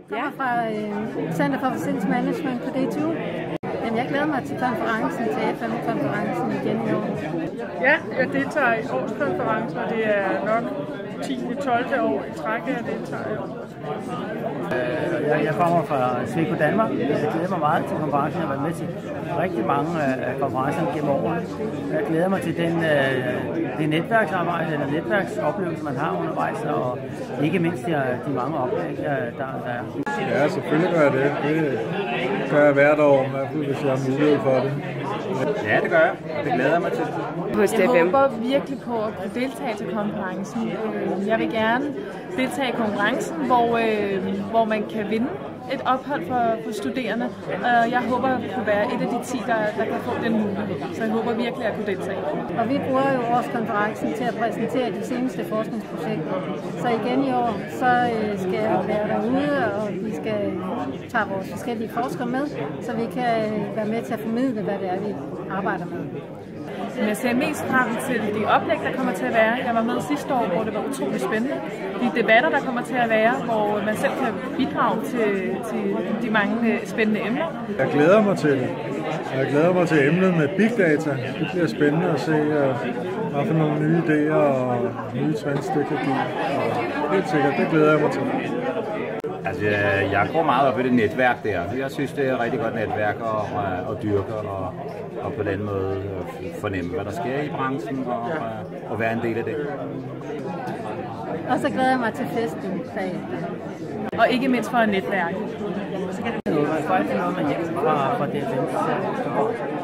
kommer fra Center for Facilities Management på DTU. Jamen, jeg glæder mig til konferencen, til FM-konferencen igen i år. Ja, jeg deltager i årskonferencen, og det er nok 10-12 år i træk, jeg deltager i år. Jeg kommer fra Sweco Danmark. Jeg glæder mig meget til konferencen. Jeg har været med til rigtig mange af konferencerne gennem årene. Jeg glæder mig til det netværksarbejde, eller netværksoplevelse, man har undervejs, og ikke mindst de mange oplæg, der er. Ja, selvfølgelig gør jeg det. Det gør jeg hvert år, hvis jeg har mulighed for det. Ja, det gør jeg. Det glæder jeg mig til. Jeg håber virkelig på at kunne deltage til konferencen. Jeg vil gerne deltage i konkurrencen, hvor man kan vinde et ophold for studerende. Jeg håber at kunne være et af de 10, der kan få den mulighed. Så jeg håber virkelig at kunne deltage. Og vi bruger jo årskonferencen til at præsentere de seneste forskningsprojekter. Så igen i år, så skal jeg være derude, og vi skal tage vores forskellige forskere med, så vi kan være med til at formidle, hvad det er, vi arbejder med. Jeg ser mest frem til de oplæg, der kommer til at være. Jeg var med sidste år, hvor det var utrolig spændende. De debatter, der kommer til at være, hvor man selv kan bidrage til de mange spændende emner. Jeg glæder mig til det. Jeg glæder mig til emnet med Big Data. Det bliver spændende at se, hvad for nogle nye idéer og nye trends, det kan give. Og helt sikkert, det glæder jeg mig til. Altså, jeg går meget op i det netværk der. Jeg synes, det er et rigtig godt netværk at dyrke og på den måde fornemme, hvad der sker i branchen og være en del af det. Og så glæder jeg mig til festen bagefter. Og ikke mindst for at netværke. Så kan det være noget, man får altid noget med hjem fra det.